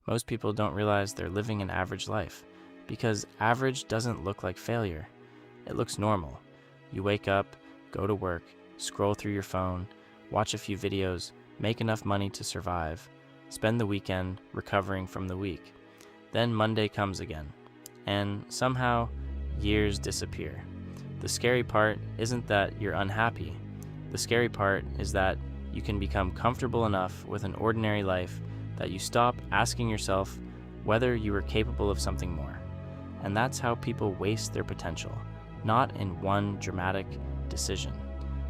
Most people don't realize they're living an average life because average doesn't look like failure. It looks normal. You wake up, go to work, scroll through your phone, watch a few videos, make enough money to survive, spend the weekend recovering from the week. Then Monday comes again, and somehow years disappear. The scary part isn't that you're unhappy. The scary part is that you can become comfortable enough with an ordinary life that you stop asking yourself whether you are capable of something more. And that's how people waste their potential, not in one dramatic decision,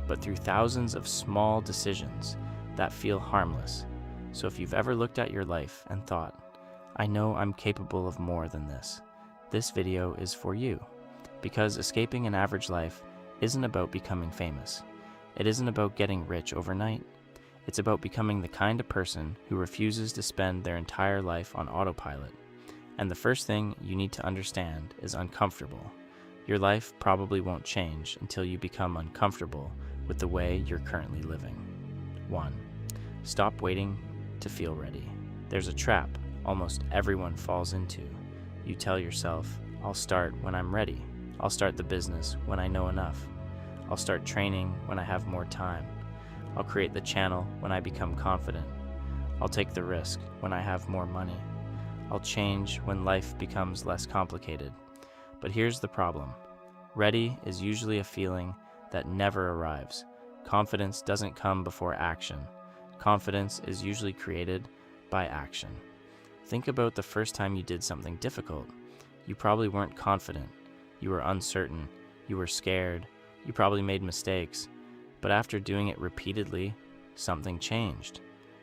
but through thousands of small decisions that feel harmless. So if you've ever looked at your life and thought, I know I'm capable of more than this video is for you. Because escaping an average life isn't about becoming famous. It isn't about getting rich overnight. It's about becoming the kind of person who refuses to spend their entire life on autopilot. And the first thing you need to understand is uncomfortable. Your life probably won't change until you become uncomfortable with the way you're currently living. 1. Stop waiting to feel ready. There's a trap almost everyone falls into. You tell yourself, I'll start when I'm ready. I'll start the business when I know enough. I'll start training when I have more time. I'll create the channel when I become confident. I'll take the risk when I have more money. I'll change when life becomes less complicated. But here's the problem. Ready is usually a feeling that never arrives. Confidence doesn't come before action. Confidence is usually created by action. Think about the first time you did something difficult. You probably weren't confident. You were uncertain. You were scared. You probably made mistakes. But after doing it repeatedly, something changed.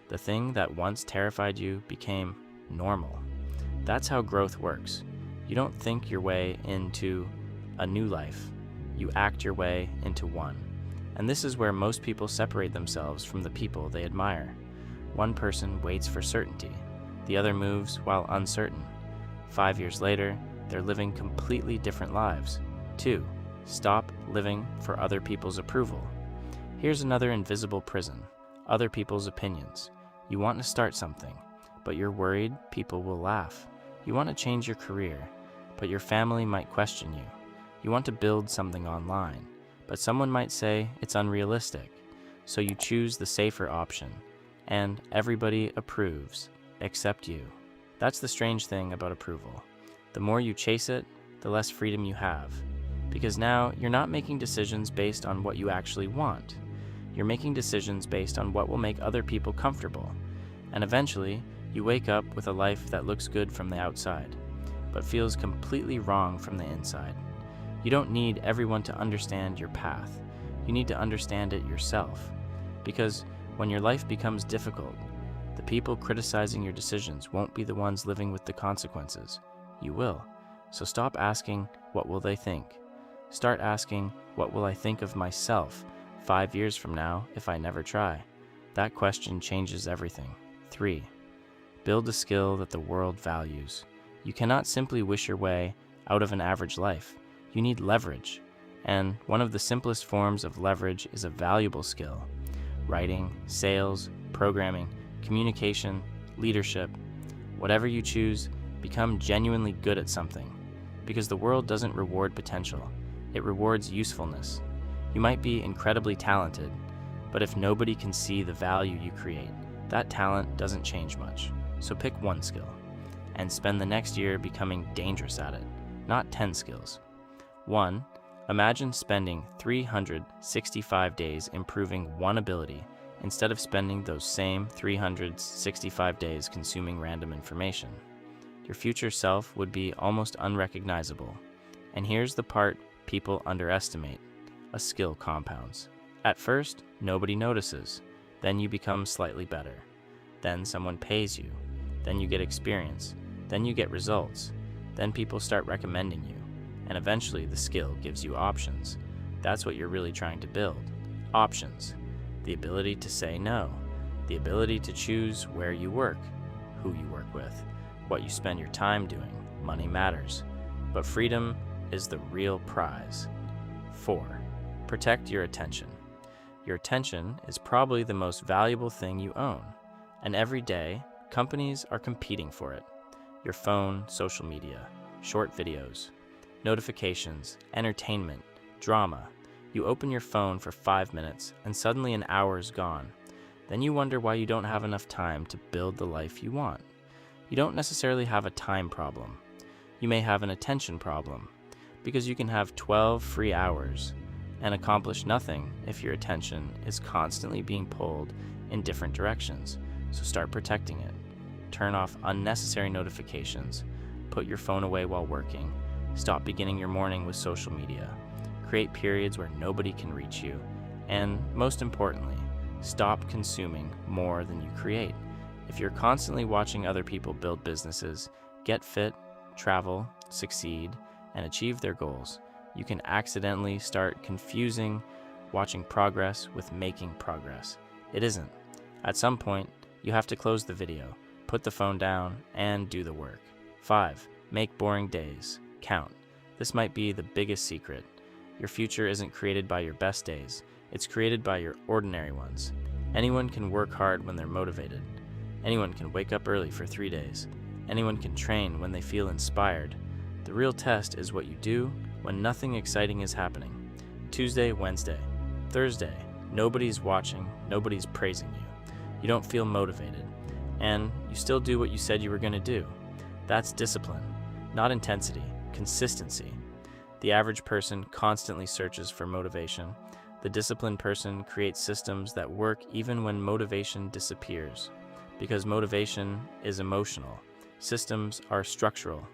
The thing that once terrified you became normal. That's how growth works. You don't think your way into a new life. You act your way into one. And this is where most people separate themselves from the people they admire. One person waits for certainty. The other moves while uncertain. 5 years later, they're living completely different lives. 2. Stop living for other people's approval. Here's another invisible prison. Other people's opinions. You want to start something, but you're worried people will laugh. You want to change your career, but your family might question you. You want to build something online, but someone might say it's unrealistic. So you choose the safer option, and everybody approves, except you. That's the strange thing about approval. The more you chase it, the less freedom you have. Because now you're not making decisions based on what you actually want. You're making decisions based on what will make other people comfortable. And eventually, you wake up with a life that looks good from the outside, but feels completely wrong from the inside. You don't need everyone to understand your path. You need to understand it yourself. Because when your life becomes difficult, the people criticizing your decisions won't be the ones living with the consequences. You will. So stop asking, what will they think? Start asking, what will I think of myself 5 years from now if I never try? That question changes everything. 3. Build a skill that the world values. You cannot simply wish your way out of an average life. You need leverage. And one of the simplest forms of leverage is a valuable skill. Writing, sales, programming, communication, leadership. Whatever you choose, become genuinely good at something. Because the world doesn't reward potential. It rewards usefulness. You might be incredibly talented, but if nobody can see the value you create, that talent doesn't change much. So pick one skill, and spend the next year becoming dangerous at it, not 10 skills. 1. Imagine spending 365 days improving one ability instead of spending those same 365 days consuming random information. Your future self would be almost unrecognizable. And here's the part people underestimate. A skill compounds. At first, nobody notices. Then you become slightly better. Then someone pays you. Then you get experience. Then you get results. Then people start recommending you. And eventually the skill gives you options. That's what you're really trying to build. Options. The ability to say no. The ability to choose where you work, who you work with, what you spend your time doing. Money matters. But freedom is the real prize. 4. Protect your attention. Your attention is probably the most valuable thing you own. And every day, Companies are competing for it. Your phone, social media, short videos, notifications, entertainment, drama. You open your phone for 5 minutes and suddenly an hour is gone. Then you wonder why you don't have enough time to build the life you want. You don't necessarily have a time problem. You may have an attention problem, because you can have 12 free hours and accomplish nothing if your attention is constantly being pulled in different directions. So start protecting it. Turn off unnecessary notifications. Put your phone away while working. Stop beginning your morning with social media. Create periods where nobody can reach you. And most importantly, stop consuming more than you create. If you're constantly watching other people build businesses, get fit, travel, succeed, and achieve their goals, you can accidentally start confusing watching progress with making progress. It isn't. At some point, you have to close the video, put the phone down, and do the work. 5. Make boring days count. This might be the biggest secret. Your future isn't created by your best days. It's created by your ordinary ones. Anyone can work hard when they're motivated. Anyone can wake up early for 3 days. Anyone can train when they feel inspired. The real test is what you do when nothing exciting is happening. Tuesday, Wednesday, Thursday, nobody's watching, nobody's praising you. You don't feel motivated, and you still do what you said you were going to do. That's discipline, not intensity, consistency. The average person constantly searches for motivation. The disciplined person creates systems that work even when motivation disappears. Because motivation is emotional. Systems are structural.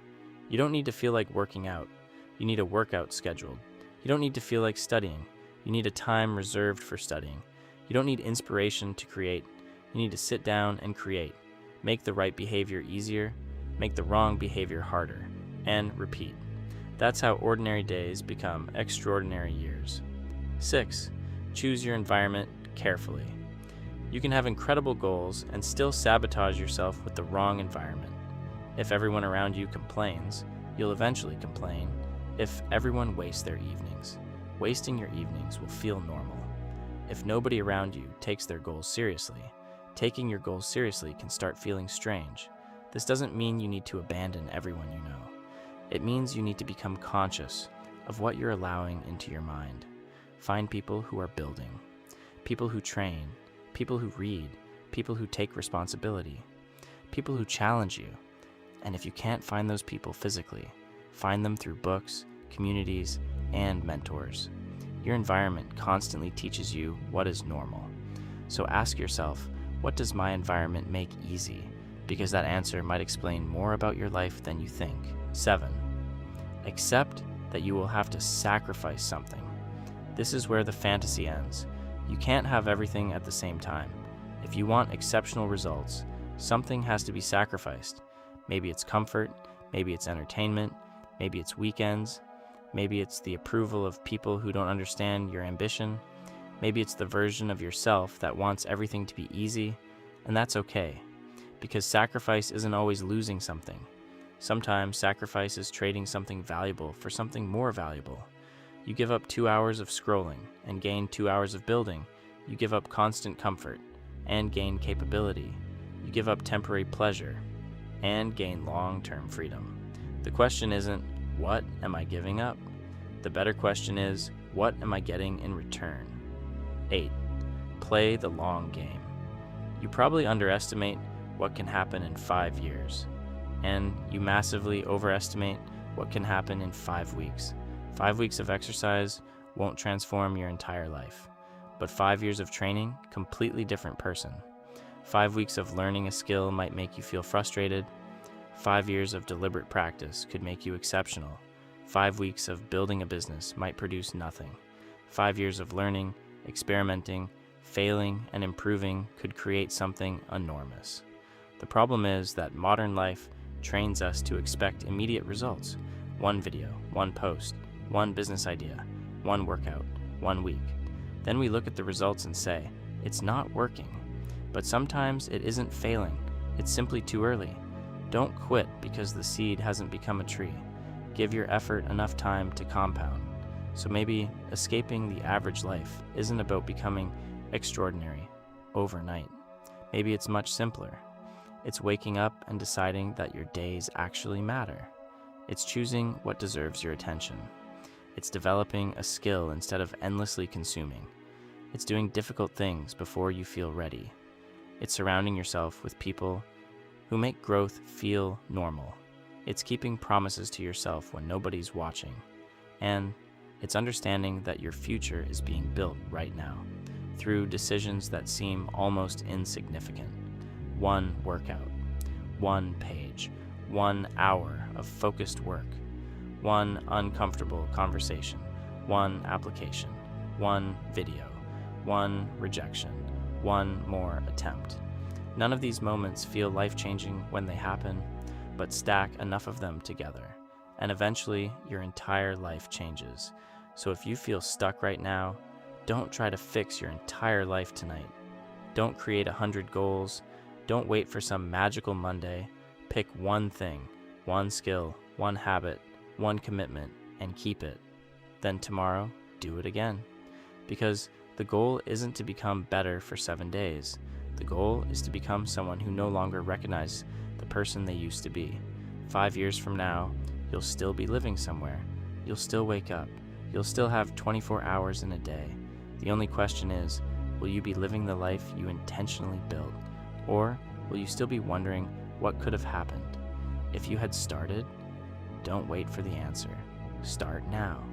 You don't need to feel like working out. You need a workout scheduled. You don't need to feel like studying. You need a time reserved for studying. You don't need inspiration to create. You need to sit down and create. Make the right behavior easier. Make the wrong behavior harder. And repeat. That's how ordinary days become extraordinary years. 6. Choose your environment carefully. You can have incredible goals and still sabotage yourself with the wrong environment. If everyone around you complains, you'll eventually complain. If everyone wastes their evenings, wasting your evenings will feel normal. If nobody around you takes their goals seriously, taking your goals seriously can start feeling strange. This doesn't mean you need to abandon everyone you know. It means you need to become conscious of what you're allowing into your mind. Find people who are building, people who train, people who read, people who take responsibility, people who challenge you. And if you can't find those people physically, find them through books, communities, and mentors. Your environment constantly teaches you what is normal. So ask yourself, what does my environment make easy? Because that answer might explain more about your life than you think. 7. Accept that you will have to sacrifice something. This is where the fantasy ends. You can't have everything at the same time. If you want exceptional results, something has to be sacrificed. Maybe it's comfort, maybe it's entertainment, maybe it's weekends, maybe it's the approval of people who don't understand your ambition, maybe it's the version of yourself that wants everything to be easy, and that's okay, because sacrifice isn't always losing something. Sometimes sacrifice is trading something valuable for something more valuable. You give up 2 hours of scrolling and gain 2 hours of building. You give up constant comfort and gain capability. You give up temporary pleasure and gain long-term freedom. The question isn't, what am I giving up? The better question is, what am I getting in return? 8. Play the long game. You probably underestimate what can happen in 5 years, and you massively overestimate what can happen in 5 weeks. 5 weeks of exercise won't transform your entire life, but 5 years of training, completely different person. 5 weeks of learning a skill might make you feel frustrated. 5 years of deliberate practice could make you exceptional. 5 weeks of building a business might produce nothing. 5 years of learning, experimenting, failing, and improving could create something enormous. The problem is that modern life trains us to expect immediate results. 1 video, 1 post, 1 business idea, 1 workout, 1 week. Then we look at the results and say, it's not working. But sometimes it isn't failing, it's simply too early. Don't quit because the seed hasn't become a tree. Give your effort enough time to compound. So maybe escaping the average life isn't about becoming extraordinary overnight. Maybe it's much simpler. It's waking up and deciding that your days actually matter. It's choosing what deserves your attention. It's developing a skill instead of endlessly consuming. It's doing difficult things before you feel ready. It's surrounding yourself with people who make growth feel normal. It's keeping promises to yourself when nobody's watching. And it's understanding that your future is being built right now through decisions that seem almost insignificant. One workout, one page, 1 hour of focused work, one uncomfortable conversation, one application, one video, one rejection, one more attempt. None of these moments feel life-changing when they happen, but stack enough of them together, and eventually your entire life changes. So if you feel stuck right now, don't try to fix your entire life tonight. Don't create 100 goals. Don't wait for some magical Monday. Pick one thing, one skill, one habit, one commitment, and keep it. Then tomorrow, do it again. Because the goal isn't to become better for 7 days. The goal is to become someone who no longer recognizes the person they used to be. 5 years from now, you'll still be living somewhere. You'll still wake up. You'll still have 24 hours in a day. The only question is, will you be living the life you intentionally built? Or will you still be wondering what could have happened? If you had started, don't wait for the answer. Start now.